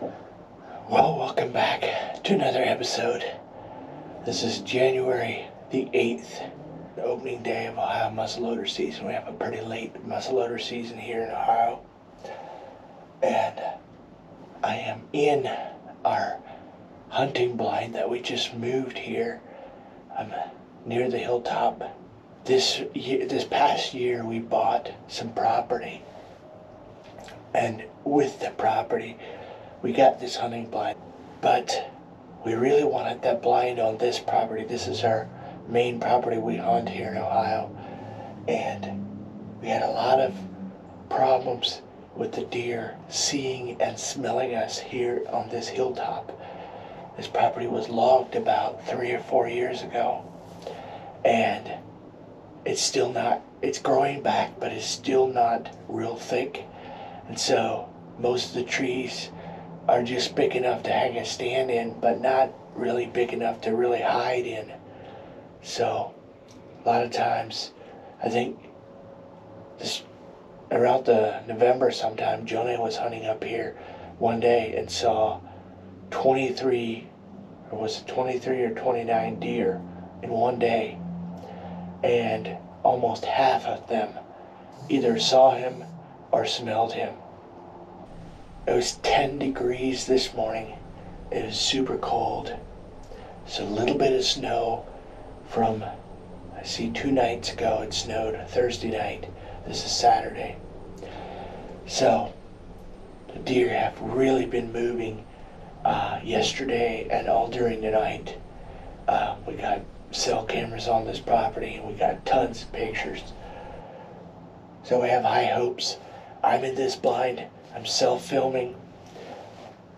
Well, welcome back to another episode. This is January the 8th, the opening day of Ohio muzzleloader season. We have a pretty late muzzleloader season here in Ohio. And I am in our hunting blind that we just moved here. I'm near the hilltop. This past year we bought some property. And with the property, we got this hunting blind, but we really wanted that blind on this property. This is our main property we hunt here in Ohio, and we had a lot of problems with the deer seeing and smelling us here on this hilltop. This property was logged about 3 or 4 years ago, and it's growing back, but it's still not real thick, and so most of the trees are just big enough to hang a stand in, but not really big enough to really hide in. So a lot of times, I think around the November sometime, Jonas was hunting up here one day and saw 23 or 29 deer in one day, and almost half of them either saw him or smelled him. It was 10 degrees this morning. It was super cold. So a little bit of snow from, I see 2 nights ago it snowed, Thursday night. This is Saturday. So the deer have really been moving yesterday and all during the night. We got cell cameras on this property and we got tons of pictures. So we have high hopes. I'm in this blind. I'm self-filming.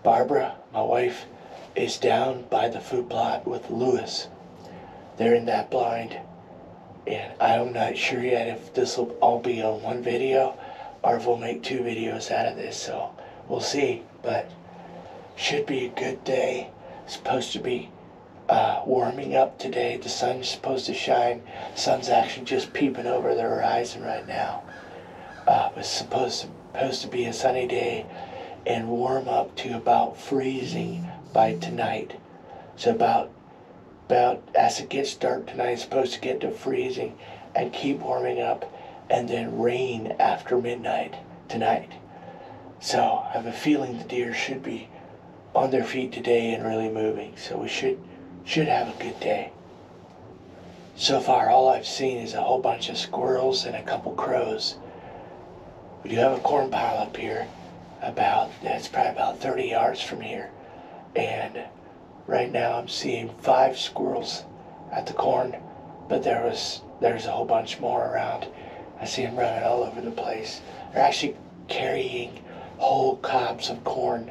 Barbara, my wife, is down by the food plot with Lewis. They're in that blind. And I'm not sure yet if this will all be on one video or if we'll make 2 videos out of this. So we'll see. But should be a good day. Supposed to be warming up today. The sun's supposed to shine. Sun's actually just peeping over the horizon right now. It's supposed to be a sunny day and warm up to about freezing by tonight. So about as it gets dark tonight, it's supposed to get to freezing and keep warming up, and then rain after midnight tonight. So I have a feeling the deer should be on their feet today and really moving. So we should have a good day. So far all I've seen is a whole bunch of squirrels and a couple crows. We do have a corn pile up here, that's probably about 30 yards from here. And right now I'm seeing 5 squirrels at the corn, but there's a whole bunch more around. I see them running all over the place. They're actually carrying whole cobs of corn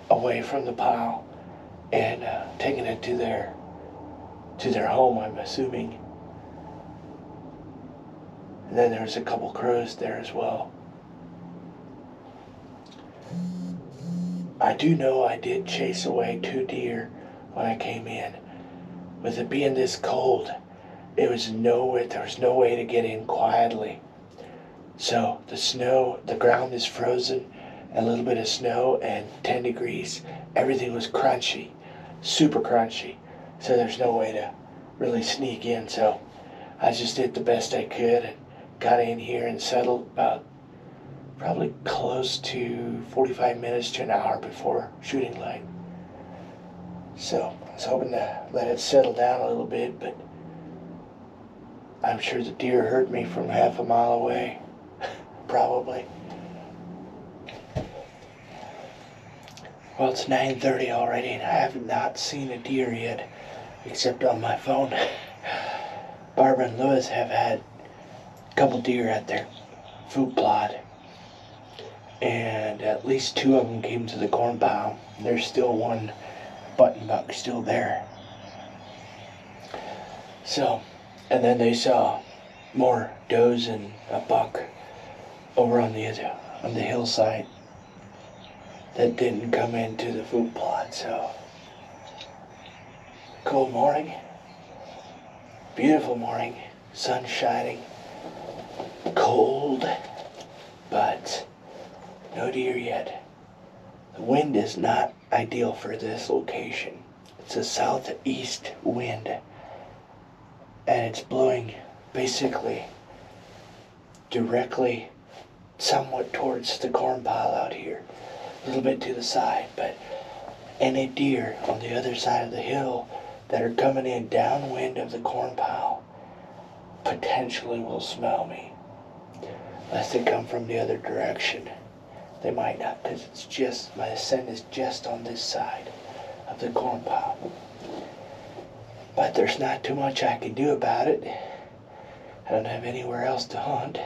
away from the pile and taking it to their home, I'm assuming. And then there's a couple crows there as well. I do know I did chase away 2 deer when I came in. With it being this cold, there was no way to get in quietly. So the ground is frozen, a little bit of snow and 10 degrees. Everything was crunchy, super crunchy. So there's no way to really sneak in. So I just did the best I could and got in here and settled about probably close to 45 minutes to an hour before shooting light. So I was hoping to let it settle down a little bit, but I'm sure the deer heard me from half a mile away, probably. Well, it's 9:30 already and I have not seen a deer yet, except on my phone. Barbara and Lewis have had a couple deer at their food plot, and at least 2 of them came to the corn pile. There's still one button buck still there. So, and then they saw more does and a buck over on the hillside that didn't come into the food plot. So, cold morning, beautiful morning, sun shining, cold, but no deer yet. The wind is not ideal for this location. It's a southeast wind, and it's blowing basically directly somewhat towards the corn pile out here, a little bit to the side, but any deer on the other side of the hill that are coming in downwind of the corn pile potentially will smell me. Unless they come from the other direction. They might not, because it's just, my scent is just on this side of the corn pile. But there's not too much I can do about it. I don't have anywhere else to hunt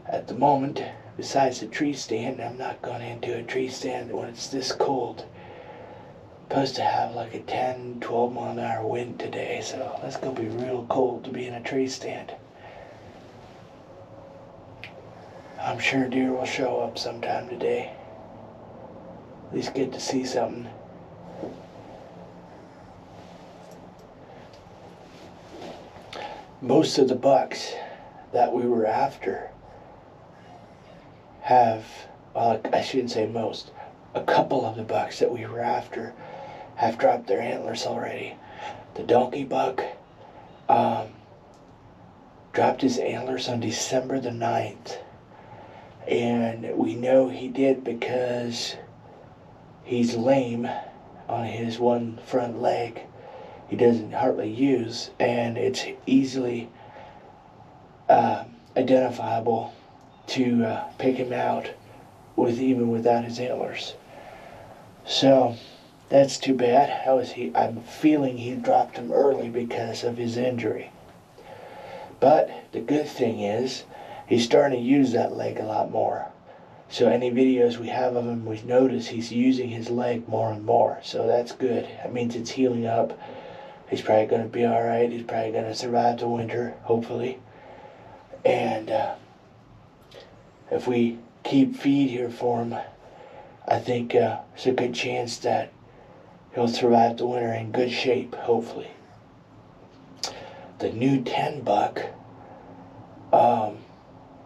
at the moment besides the tree stand. I'm not going into a tree stand when it's this cold. Supposed to have like a 10-12 mile an hour wind today, so that's going to be real cold to be in a tree stand. I'm sure deer will show up sometime today. At least get to see something. Most of the bucks that we were after have, well, I shouldn't say most, a couple of the bucks that we were after have dropped their antlers already. The donkey buck dropped his antlers on December the 9th. And we know he did because he's lame on his one front leg. He doesn't hardly use, and it's easily identifiable to pick him out even without his antlers. So that's too bad. I'm feeling he dropped him early because of his injury. But the good thing is, he's starting to use that leg a lot more. So any videos we have of him, we notice he's using his leg more and more. So that's good. That means it's healing up. He's probably going to be alright. He's probably going to survive the winter, hopefully. And if we keep feed here for him, I think there's a good chance that he'll survive the winter in good shape, hopefully. The new 10 buck,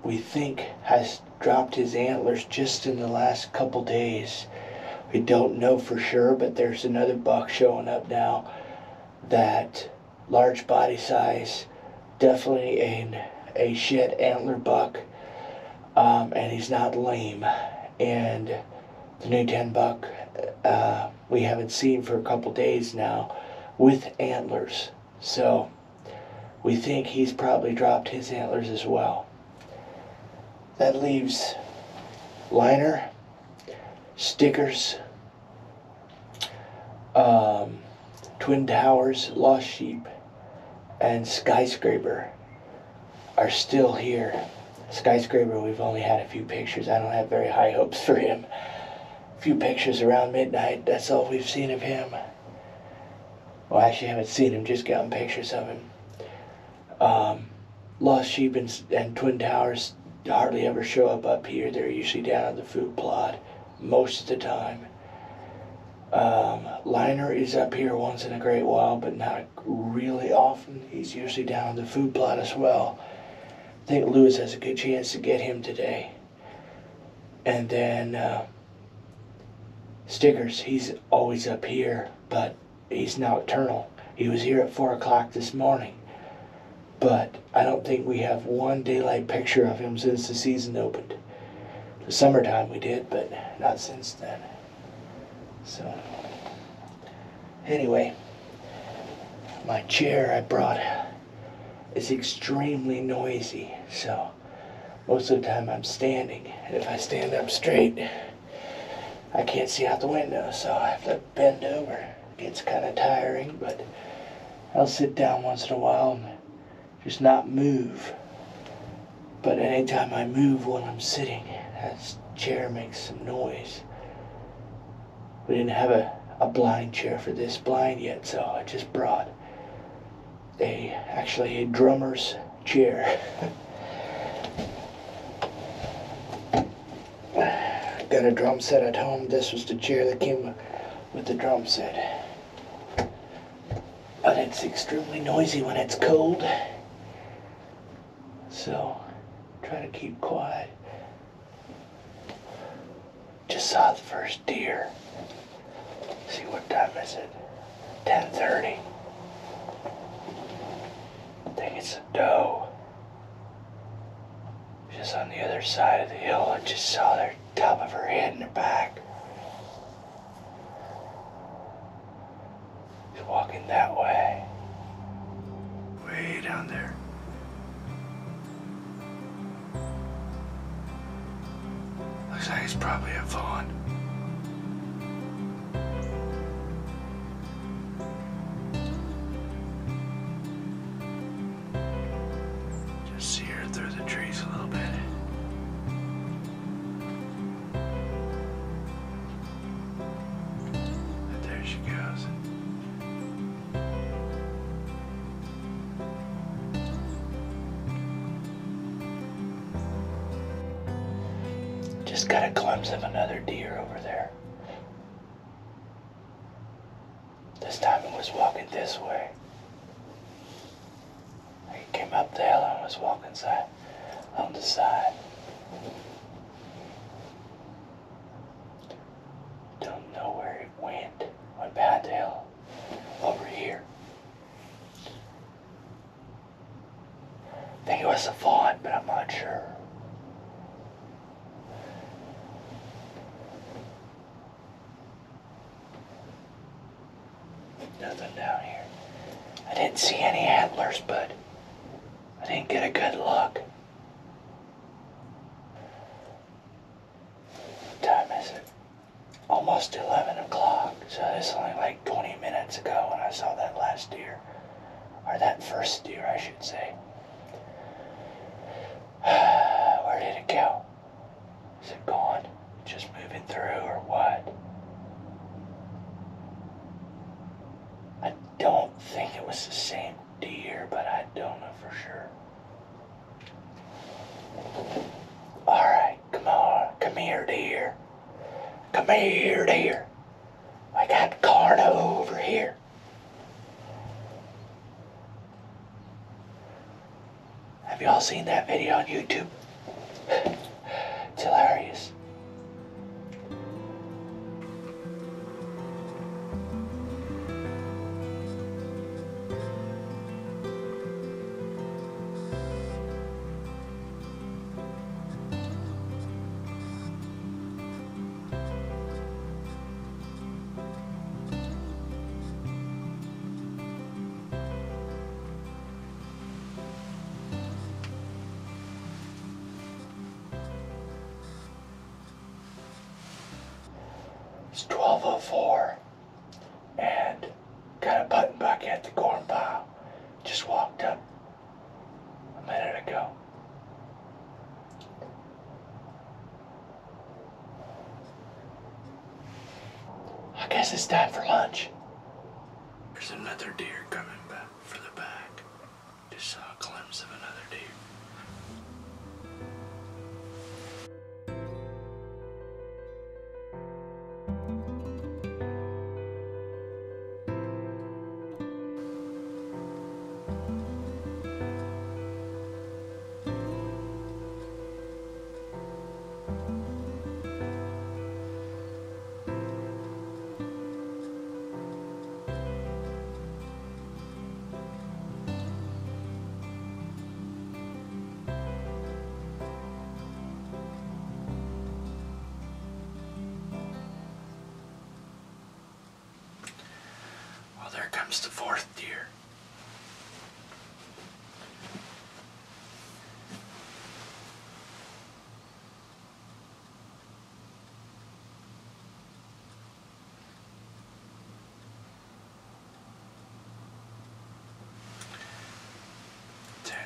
we think has dropped his antlers just in the last couple days. We don't know for sure, but there's another buck showing up now that large body size, definitely a shed antler buck, and he's not lame. And the new 10 buck we haven't seen for a couple days now with antlers, so we think he's probably dropped his antlers as well. That leaves Liner, Stickers, Twin Towers, Lost Sheep, and Skyscraper are still here. Skyscraper, we've only had a few pictures. I don't have very high hopes for him. A few pictures around midnight, that's all we've seen of him. Well, actually, I haven't seen him, just gotten pictures of him. Lost Sheep and Twin Towers hardly ever show up here. They're usually down on the food plot most of the time. Liner is up here once in a great while, but not really often. He's usually down on the food plot as well. I think Lewis has a good chance to get him today. And then Stickers, he's always up here, but he's nocturnal. He was here at 4 o'clock this morning. But I don't think we have one daylight picture of him since the season opened. The summertime we did, but not since then. So, anyway, my chair I brought is extremely noisy, so most of the time I'm standing, and if I stand up straight, I can't see out the window, so I have to bend over. It gets kind of tiring, but I'll sit down once in a while and just not move. But anytime I move when I'm sitting, that chair makes some noise. We didn't have a blind chair for this blind yet, so I just brought actually a drummer's chair. Got a drum set at home. This was the chair that came with the drum set. But it's extremely noisy when it's cold. So, try to keep quiet. Just saw the first deer. Let's see, what time is it? 10:30. I think it's a doe. Just on the other side of the hill. I just saw the top of her head and her back. She's walking that way. Way down there. Looks like it's probably a fawn. Just see her through the trees a little bit. And there she goes. Just got a glimpse of another deer over there. This time it was walking this way. He came up the hill and was walking on the side. Don't know where it went. Went behind the hill. Over here. I think it was a fawn, but I'm not sure. Nothing down here. I didn't see any antlers, but I didn't get a good look. What time is it? Almost 11 o'clock. So it's only like 20 minutes ago when I saw that last deer. Or that first deer, I should say. Where did it go? Is it gone? Just moving through or what? I don't think it was the same deer, but I don't know for sure. Alright, come on. Come here, deer. Come here, deer. I got Carno over here. Have y'all seen that video on YouTube? It's hilarious. It's 12:04 and got a button bucket at the corn pile. Just walked up a minute ago. I guess it's time for lunch. There's another deer coming back for the back. Just saw a glimpse of another deer. Well, there comes the fourth deer.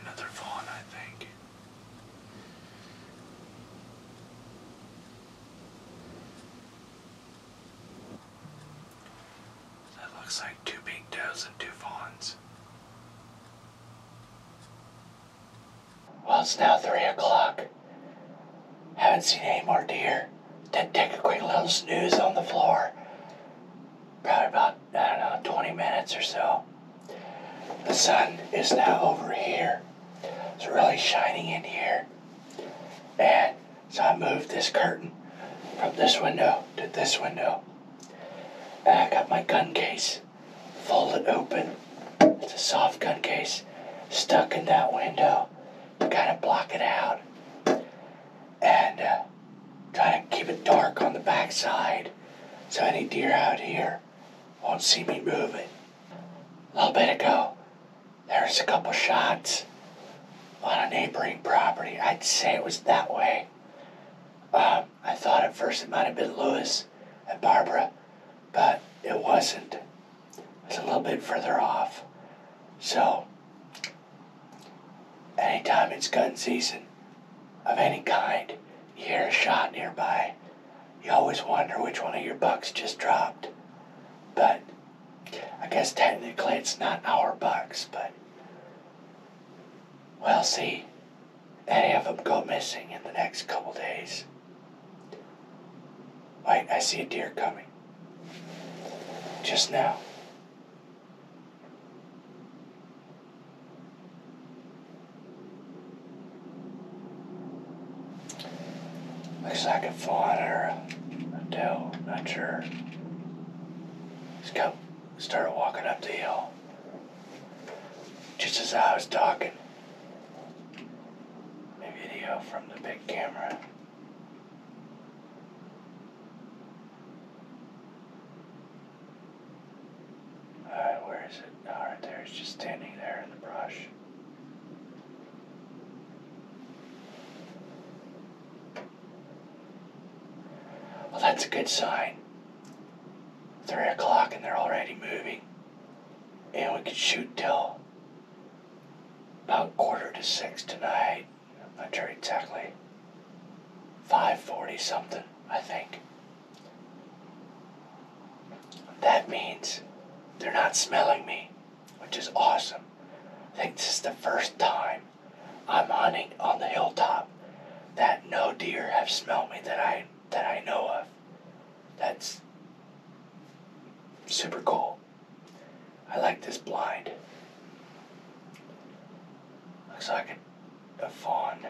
Another fawn, I think. That looks like two big does and two fawns. Well, it's now 3 o'clock. Haven't seen any more deer. Did take a quick little snooze on the floor. Probably about, I don't know, 20 minutes or so. The sun is now over here. It's really shining in here. And so I moved this curtain from this window to this window. And I got my gun case folded open. It's a soft gun case stuck in that window to kind of block it out. And trying to keep it dark on the backside so any deer out here won't see me moving. A little bit ago, there was a couple shots on a neighboring property. I'd say it was that way. I thought at first it might have been Lewis and Barbara, but it wasn't. It was a little bit further off. So, anytime it's gun season of any kind, you hear a shot nearby, you always wonder which one of your bucks just dropped. But I guess technically it's not our bucks, but we'll see. Any of them go missing in the next couple days. Wait, I see a deer coming. Just now. Looks like a fawn or a doe, not sure. Started walking up the hill. Just as I was talking. A video from the big camera. Alright, where is it? Oh, right there. It's just standing there in the brush. Well, that's a good sign. 3 o'clock and they're already moving. And we could shoot till about 5:45 tonight. I'm not sure exactly. 5:40 something, I think. That means they're not smelling me, which is awesome. I think this is the first time I'm hunting on the hilltop that no deer have smelled me that I know of. That's super cool. I like this blind. Looks like a fawn.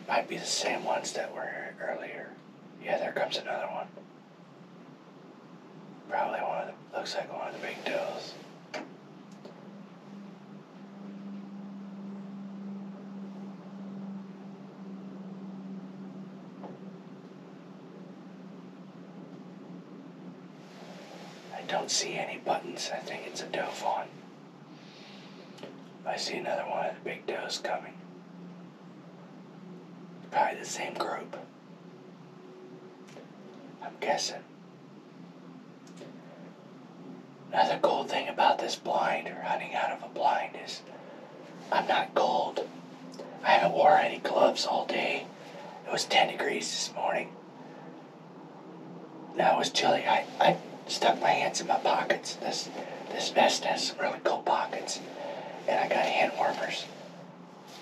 Might be the same ones that were here earlier. Yeah, there comes another one. Probably looks like one of the big does. I don't see any buttons. I think it's a doe fawn. I see another one of the big does coming. Probably the same group. I'm guessing. Another cool thing about this blind, or hunting out of a blind, is I'm not cold. I haven't worn any gloves all day. It was 10 degrees this morning. Now it was chilly. I stuck my hands in my pockets. This vest has some really cool pockets. And I got hand warmers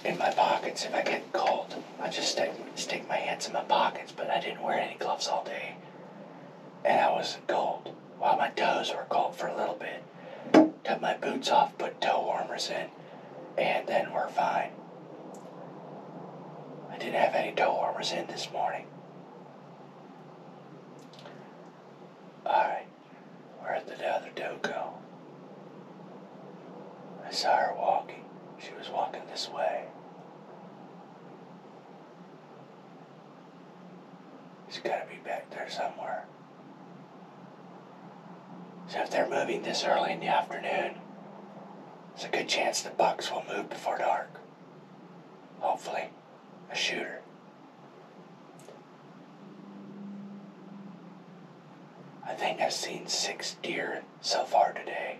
in my pockets if I get cold. I just stick my hands in my pockets, but I didn't wear any gloves all day. And I wasn't cold. While my toes were cold for a little bit. Took my boots off, put toe warmers in, and then we're fine. I didn't have any toe warmers in this morning. Alright, where'd the other doe go? I saw her walking. She was walking this way. She's gotta be back there somewhere. So if they're moving this early in the afternoon, there's a good chance the bucks will move before dark. Hopefully, a shooter. I think I've seen 6 deer so far today.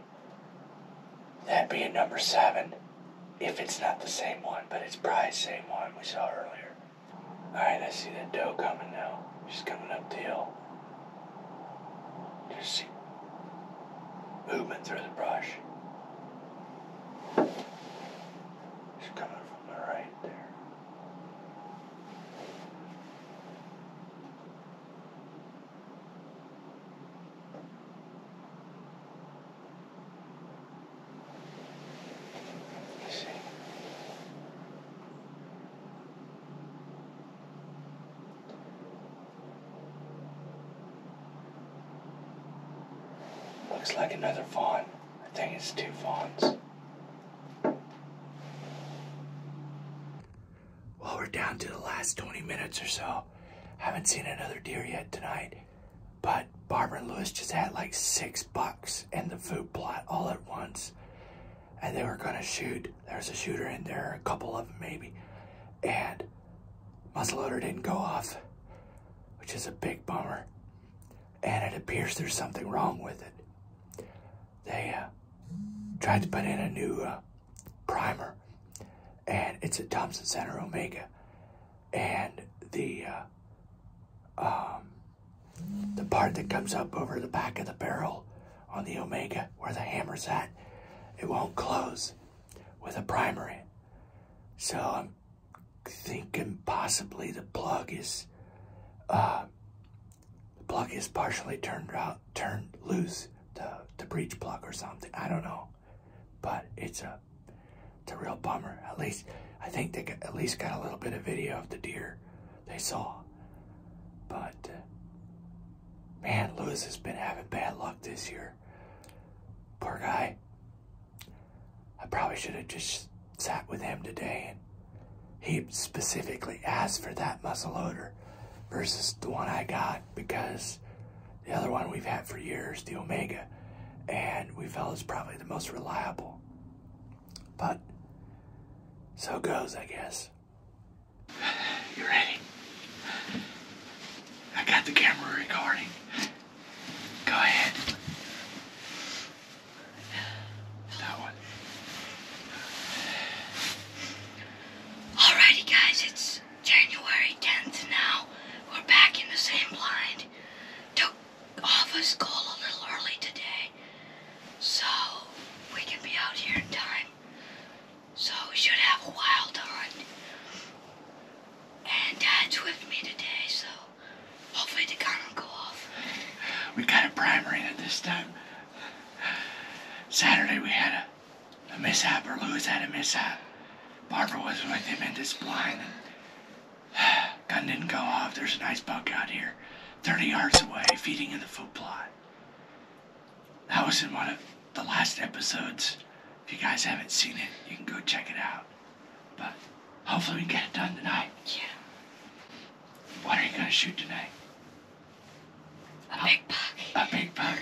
That being number 7, if it's not the same one, but it's probably the same one we saw earlier. Alright, I see that doe coming now. She's coming up the hill. Just see movement through the brush. She's coming from the right there. Let's see. Looks like another fawn. I think it's 2 fawns. Well, we're down to the last 20 minutes or so. Haven't seen another deer yet tonight. But Barbara and Lewis just had like 6 bucks in the food plot all at once. And they were going to shoot. There's a shooter in there, a couple of them maybe. And muzzleloader didn't go off, which is a big bummer. And it appears there's something wrong with it. They tried to put in a new primer. And it's a Thompson Center Omega. And the part that comes up over the back of the barrel on the Omega, where the hammer's at, it won't close with a primer in. So I'm thinking possibly the plug is partially turned loose, the breech plug or something. I don't know, but it's a real bummer. At least I think they at least got a little bit of video of the deer they saw. But man, Lewis has been having bad luck this year. Poor guy. I probably should have just sat with him today, and he specifically asked for that muzzleloader versus the one I got, because the other one we've had for years, the Omega, and we felt it's probably the most reliable. But so goes, I guess. You ready? I got the camera recording. Go ahead. That one. Alrighty guys, it's January 10th now. We're back in the same blind. Took off of school a little early today, so we can be out here in time. So we should have a while to hunt. And Dad's with me today, so hopefully the gun will go off. We got a primer in it this time. Saturday we had a mishap, or Lewis had a mishap. Barbara was with him in this blind, and gun didn't go off. There's a nice buck out here, 30 yards away, feeding in the food plot. That was in one of the last episodes. If you guys haven't seen it, you can go check it out. But hopefully we can get it done tonight. Yeah. What are you going to shoot tonight? A big buck. A big buck?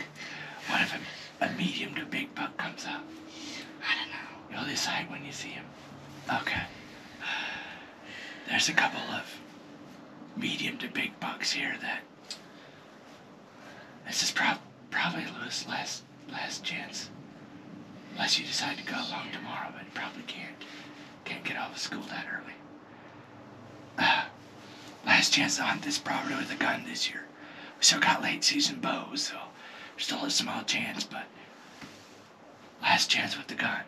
What if a medium to big buck comes up? I don't know. You'll decide when you see him. Okay. There's a couple of medium to big bucks here that... This is probably Lewis' last chance. Unless you decide to go along tomorrow, but you probably can't get off of school that early. Last chance to hunt this property with a gun this year. We still got late season bows, so there's still a small chance, but last chance with the gun.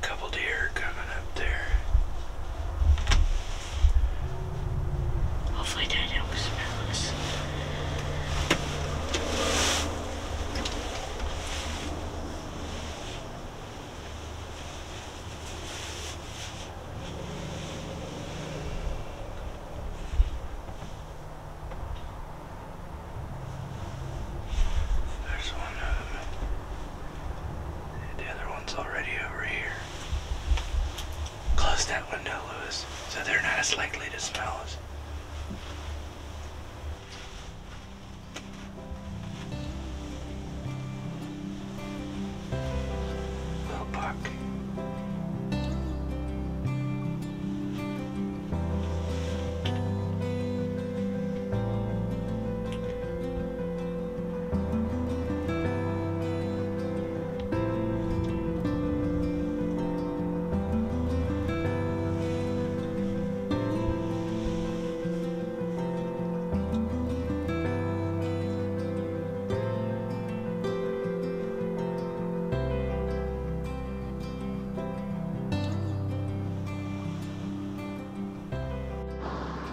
Couple deer coming up there. Hopefully Dad don't smell us. There's one of them. The other one's already over here. Close that window, Lewis, so they're not as likely to smell us. Little buck.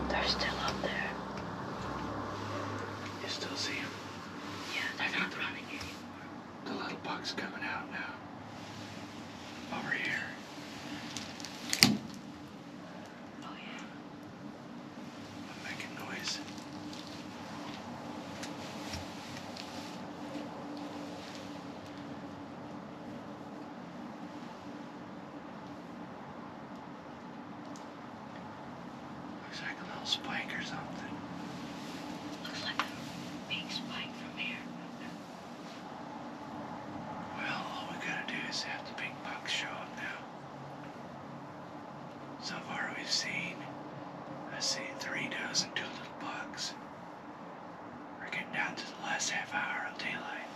They're still up there. You still see him? Yeah, they're not running anymore. The little buck's coming out now. Over here. Oh yeah. I'm making noise. Looks like a little spike or something. Looks like a big spike from here. Well, all we gotta do is have the big bucks show up now. So far I've seen 3 does and 2 little bucks. We're getting down to the last half hour of daylight.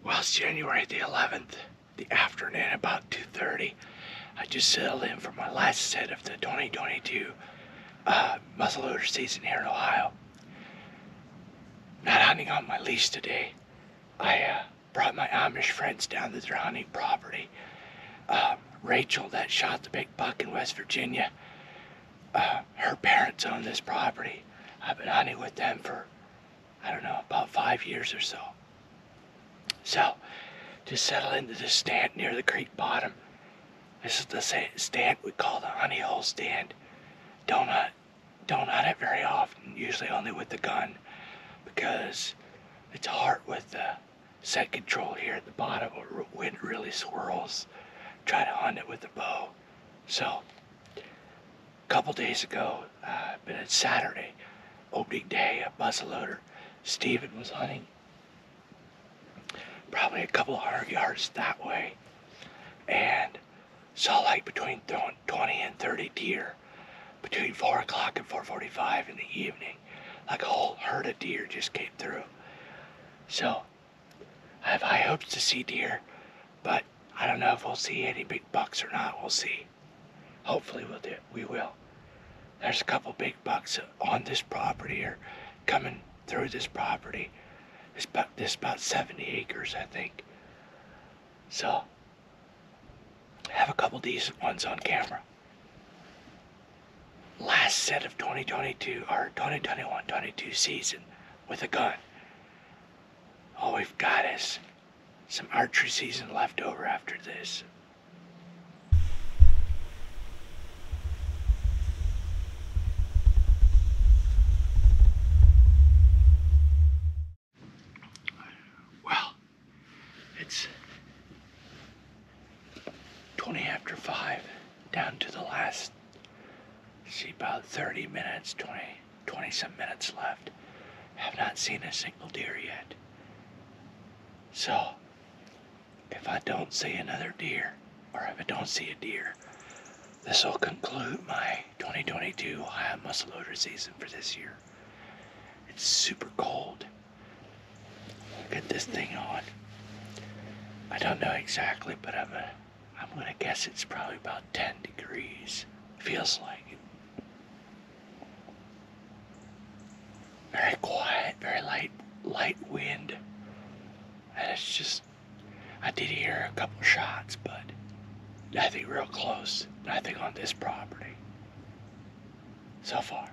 Well, it's January the 11th, the afternoon, about 2:30. I just settled in for my last set of the 2022 muzzleloader season here in Ohio. Not hunting on my lease today. I brought my Amish friends down to their hunting property. Rachel, that shot the big buck in West Virginia, her parents own this property. I've been hunting with them for, I don't know, about 5 years or so. So, just settle into this stand near the creek bottom. This is the stand we call the honey hole stand. Don't hunt it very often, usually only with the gun, because it's hard with the set control here at the bottom where wind really swirls. Try to hunt it with the bow. So, a couple days ago, but it's Saturday, opening day of Muzzleloader. Steven was hunting probably a couple 100 yards that way, and saw like between 20 and 30 deer between 4 o'clock and 4:45 in the evening. Like a whole herd of deer just came through. So I have high hopes to see deer, but I don't know if we'll see any big bucks or not. We'll see. Hopefully we will. There's a couple big bucks on this property or coming through this property. It's about 70 acres, I think. So I have a couple decent ones on camera. Last set of 2022 or 2021-22 season with a gun. All we've got is some archery season left over after this. Well, it's 20 after 5, down to the last, about 30 minutes, 20 some minutes left. Have not seen a single deer yet. So, if I don't see another deer, or if I don't see a deer, this will conclude my 2022 Ohio muzzleloader season for this year. It's super cold. Look at this thing on. I don't know exactly, but I'm gonna guess it's probably about 10 degrees. Feels like it. Very quiet, very light wind. And it's just, I did hear a couple shots, but nothing real close. Nothing on this property so far.